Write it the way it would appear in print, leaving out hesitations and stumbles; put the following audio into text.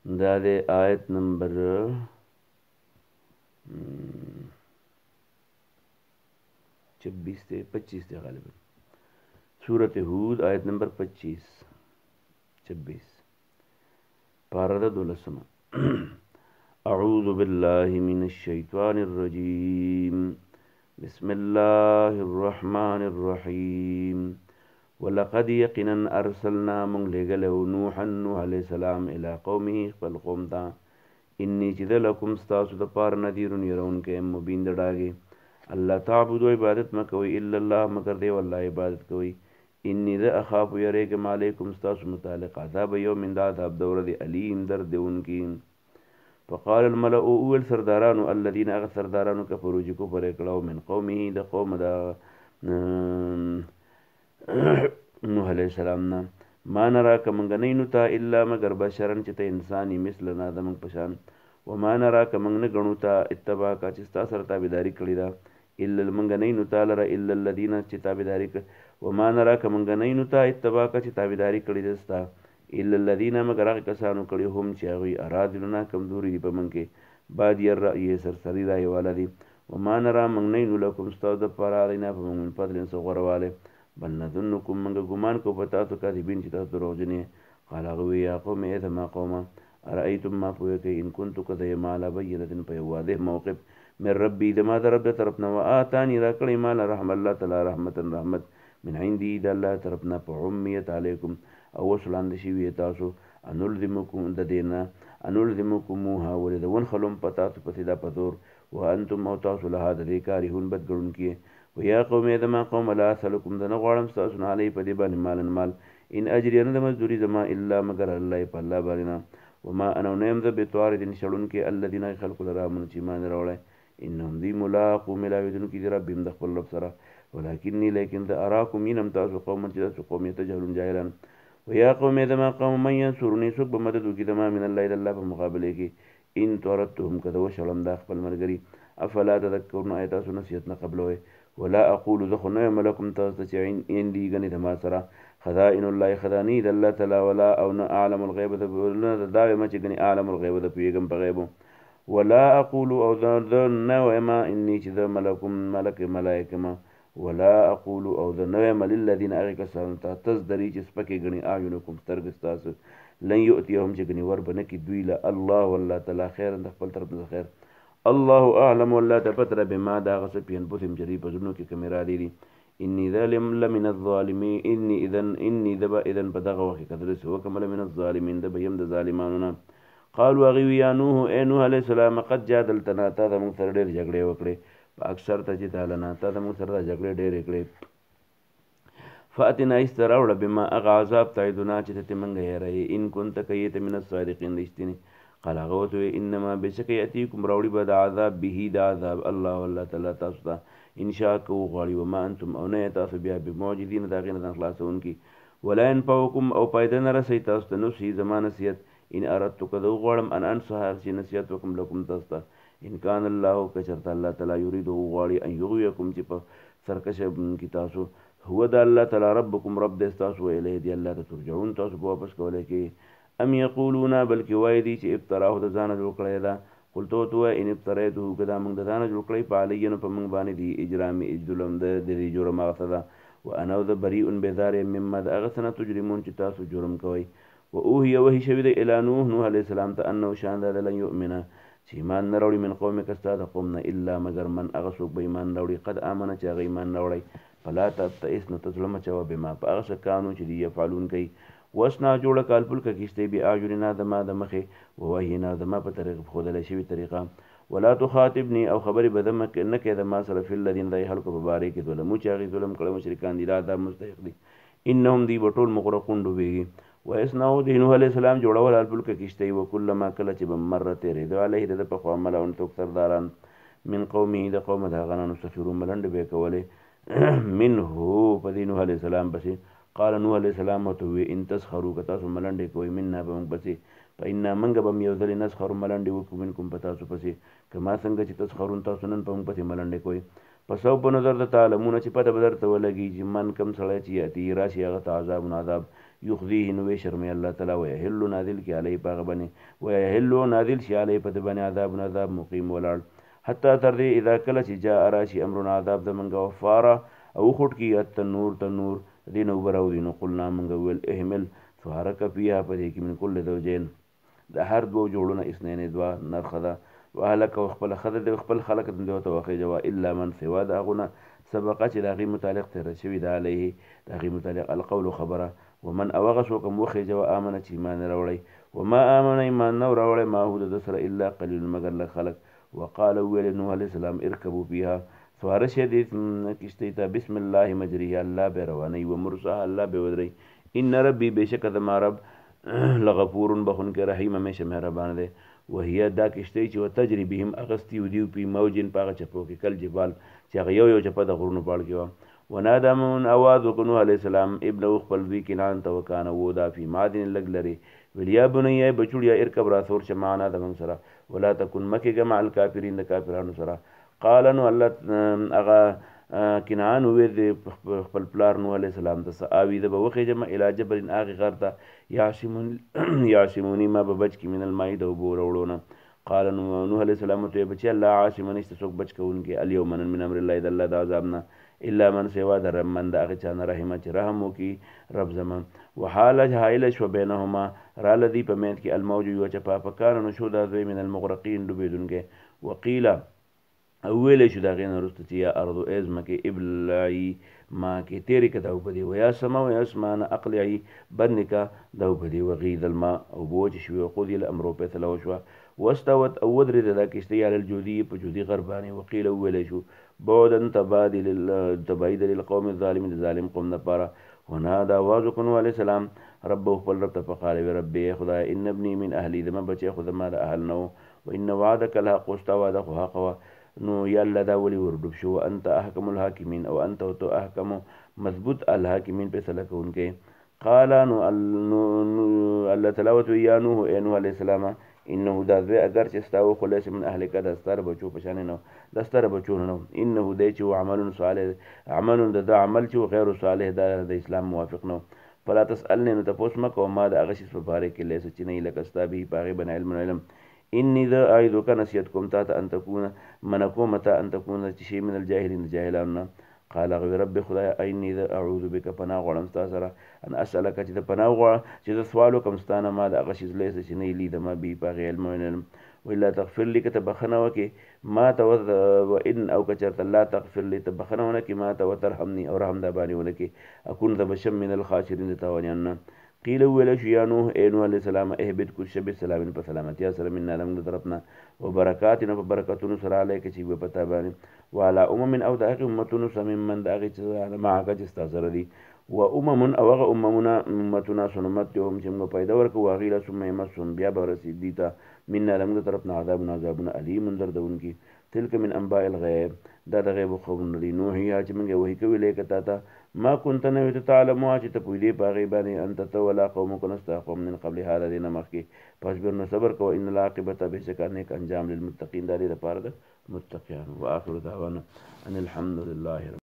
دا د آیت نمبر 26 تے 25 تے غالبا سورۃ ہود آیت نمبر 26 پارہ دولسمہ اعوذ باللہ من الشیطان الرجیم بسم اللہ الرحمن الرحیم ولقد یقینا ارسلنا من لگلو نوحا نوح علیہ السلام الى قومه خپل قوم تا انی چې د لکم ستاسو د پار نذیر يرونکې مبین دډاګي الله تعبدو عبادت مکوي الا الله مگر دی والله عبادت کوي انی ذا اخاف یریکم علیکم ستاسو متعلق عذاب یوم دا عذاب دور دی علیم درد دیونکی فقال الملأ اول سردارانو الذين اغ سردارانو کفروا چې کفر کړو من قومه د قوم دا نوح علیہ السلام نا ما نراک منگ نینو تا الا مگر بشرن چې ته انسانی مثلنا زمنګ پشان وما نراک منگ نګنو تا اتباع کا چې ستا سره تابعداري کړی دا الا منگ نینو تا لره الا الذين چې تابعداري وما نراک منگ نینو تا اتباع کا چې تابعداري کړی دستا الا الذين مگر هغه کسانو کړي هم چې هغه ارادلنا کمزوري دی په من کې بعد ير رأي سرسری رای والا دی وما نرا منگ نینو لکم ستاسو د پاره دینا په من فضل سو غرواله بل نظنکم منگا گمان کو پتا تو کاذبین چې تاسو دروغجن یې قال هغه یا قوم اذا ما قوم ارایتم ما پوهه کې ان كنت قد مال بینه په واضح موقف من ربي دما در رب طرفنا واتانی را کړی مال رحم الله تعالی رحمت من عندي د الله طرفنا په عمیت علیکم او وسلاند شي وی تاسو انلزمکم د دینا انلزمکموها ولذون خلم پتا تو پتی دا پتور وانتم او تاسو له هدا دی کارهون بدګړون کې ویا قوم ادما قوم لا اسلکم دنه غواړم تاسو نه علی په دی باندې مال ان اجر نه د مزدوری زما الا مگر الله په الله باندې وما انا نیم ذ بتوار دین شړون کې الذين خلق الرامن چې مان راوړل انهم ذی ملاقو ملاویدن کې ربهم د خپل رب سره ولکنی لیکن ذ اراکم انم تاسو قوم چې تاسو قوم ته جهلون جاهلان ویا قوم ادما قوم من ينصرني سب بمدد کی دما من الله الا الله په مقابله کې ان تورتهم کذ وشلم د خپل مرګري افلا تذكرون ایت نصیحت نه قبلوي ولا اقول ذخنا ملكم تستطيعين ان دي غني دما سرا خزائن الله خزاني د الله تعالی ولا او نه اعلم الغيب د دا ما چې غني اعلم الغيب د پیغام په غیب ولا اقول او ذ نو ما اني چې ملكم ملك ملائکه ما ولا اقول او ذ نو ما للذين اغكسن تزدري چې سپکه غني اعینکم ترګستاس لن يؤتيهم چې غني ور بنه کی دوی له الله والله تعالی خیر د خپل طرف نه خیر الله اعلم والله تفتر بما دا غسپین بوتم جری پزونو کې کمیرا دي اني ظالم لمن الظالمين اني ذبا اذا بدغه وخت کدرس وکمل من الظالمين د بیم د ظالمانو قالوا غي يا نوح اي نوح عليه السلام قد جادلتنا تا د موږ سره ډېر جګړې وکړې په اکثر ته چې تعالی نه تا د موږ سره جګړې ډېر کړې فاتنا استراوړ بما اغعذاب تعذنا چې ته منګه یې ان كنت کیت من الصادقين رښتینی قال غوت انما بشک یاتیکم راوړي بد عذاب به دا عذاب الله والله تعالی تاسو ته ان شاء کو غړي وما انتم او نه تاسو بیا به موجودین دا غینه خلاصون کی ولا ينفعكم او پیدا نه رسي تاسو ته نو سي زمانه نصیحت ان اردت کذو غړم ان انصح شي نصیحت وکم لكم تاسو ته ان کان الله کچرت الله تعالی یرید غړي ان یغویکم چې په سرکشه کی تاسو هو د الله تعالی ربکم رب د تاسو الیه دی الله ته ترجعون تاسو واپس کولای کی ام یقولون بلکې وای دي چې افتراه د ځان جوړ کړی دا قلت تو ان افتریته کدا موږ د ځان جوړ کړی په علیه په موږ باندې دی اجرام ظلم د دې جرم مغفدا وانا ذ بریء بذار مما اغسن تجرمون چې تاسو جرم کوي و اوهی وهی شوی د الی نوح علیہ السلام ته انه شان د لن یؤمن چې ایمان نه راوړي من قوم کستا د قوم نه الا مگر من اغسوک به ایمان راوړي قد امن چې هغه ایمان راوړي فلا تئس نو تظلم چوا بما په اغس کانو چې دی يفعلون کوي وسنا جوړه کالپل کا کیشته بیا اجرنا دما د مخه ووهینا دما په طریقه خودل شوی طریقه ولا تخاطبني او خبر بدمک نه کې د ما سره فی الذين ذی حلق مبارک ظلم چې ظلم کړه مشرکان دی دا مستحق دي انهم دی بټول مغرقون ډوبېږي واسناو د نوح علیہ السلام جوړول الفل کا کیشته او کلم کله چې بمرته رید علیه د په خوا ملون تو سرداران من قومه د قوم د غنانو سفیرون ملند به کوله منه په نوح علیہ السلام بسې قال نوح علیہ السلام تو ان تسخروا کتاسو ملنډې کوي مننا به موږ پسې فإنا منګ به یو ځل نسخر ملنډې وکړو منکم پتاسو پسې کما څنګه چې تسخرون تاسو نن په موږ پسې ملنډې کوي پسو په نظر د تعلمون چې پته بدر ته ولګي چې من کم سړی چې یاتي راشي هغه عذاب یخزیه نو شرمې الله تعالی ویحل نازل کی علی پاغه باندې ویحل نازل شي علی په د باندې عذاب مقیم ولاړ حتی تر دې اذا کله چې جاء راشي امرنا عذاب زمونږ وفاره او خټ کی تنور دین او براو دین قلنا مونږ ویل اهمل فارک فيها په دې کې من کل زوجین د هر دوه جوړونه اسنین دوا نر خدا واهلک خپل خد د خپل خلق د دوه توخی جوا الا من سوا د اغونه سبقه چې داغي متعلق تر شوی د علیه داغي متعلق القول خبره ومن اوغه شو کوم وخی جوا امنه چې ایمان راوړی وما امن ایمان نو راوړی ما هو د سره الا قليل مگر له خلق وقال ویل نوح علیہ السلام ارکبوا فيها سوار شه دې کشتی ته بسم الله مجریها الله به رواني و مرساها الله به ودري ان ربي بشک زما رب لغفور بخون کې رحیم همیشه مهربان دی وهي دا کشتی چې وتجري بهم اغستی ودیو په موجن پاغه چپو کې کل جبال چې هغه یو چپه د غرونو پاړ کې و ونادى من اواز وکنو علیہ السلام ابن خپل دوی کنان ته وکانه و دا فی مادن لګ لري ولیا بنیا بچوړیا ارکب را سور شمعنا د من سره ولا تکن مکه جمع الکافرین د کافرانو سره قال نو الله اغا کنعان وې د خپل پلار نو علیہ السلام ته ساوی د بوخه جمع الی جبل اغه غرته یعصمونی ما بچ کی من الماء د بور وړونه قال نو علیہ السلام ته بچی الله عاصمنی استسوک بچ کوونکې الیوم من امر الله د الله د عذابنا الا من سوا در من د هغه چا نه رحمه چې رحم وکي رب زمان وحال حائل شو بینهما را لدی په مینځ کې الموج یو چپا پکار نو شو د زوی من المغرقین ډوبېدونکې وقیل اوله شو دا غین رست چې یا ارض ازمکه ابلعی ما کې تیرې کده او بدی ویا سما ویا اسمان اقلعی بدنکا دو بدی وغید الماء او بوج شو وقضی الامر په تلو شو واستوت او ودرد دا کشتی علی الجودی په جودی غربانی وقیل اوله شو بعدن تبادل للقوم الظالمین ظالم قوم نه پاره ونادى आवाज وکړو علی السلام رب خپل رب ته فقال ربي خدای ان ابني من اهلي دما بچي خدای ما د اهل نو وان وعدك الحق واستوى حقا نو یالله دا ولی وردوب شو انت احکم الحاکمین او انت تو احکم مضبوط الحاکمین په سره کوونکې قال نو الله تلاوت یا نوح انه علی السلام انه دا زوی اگر چې ستاو خلاص من اهلک د ستر بچو پشان نه د ستر بچو نه انه دی چې عمل صالح عمل د عمل چې غیر صالح د اسلام موافق نه فلا تسالني نو تاسو مکو ما د هغه شی په باره کې لیس چې نه لکه استابي پاغه بن علم انی ذا اعیذک نسیتکم تا ان تكون منکو متا ان تكون شی من الجاهلین جاهلان قال غوی رب خدای انی ذا اعوذ بک پناه غړم تاسو ان اسالک چې پناه غړ چې سوالو کوم ستانه ما د هغه شی لیس چې نه لید ما بي پاغه علم ولا تغفر لي كتبخنه وکي ما تو وان او كچرت الله تغفر لي تبخنه وکي ما تو ترحمني او رحم د باندې ولکي اكون ذ بشم من الخاسرين توانينا قيل ولا يا نوح انو عليه السلام اهبط كل شب السلام بسلامتي سره منا لم طرفنا وبركاتنا وبركاتنا سره عليك چې په پتا باندې وعلى او دغه امتونو سمم من دغه چې معك چې استاذ دي و او هغه امتنا سنمت يوم چې موږ پیدا ورکو واغیلا ثم يمسهم بیا برسید دیتا منا لم طرفنا عذاب علیم دردونکي تلك من انباء الغيب دا د غیب خبرونه دي نوح یا چې موږ وਹੀ کوي لیکه تا ما كنت نو تعلم چې ته پوی دی باغی باندې انت تو ولا قومك نستقوم من قبل هذا دین مخکی فاصبر نو صبر کو ان العاقبه بشکانه انجام للمتقین دلی لپاره متقین واخر دعوانا ان الحمد لله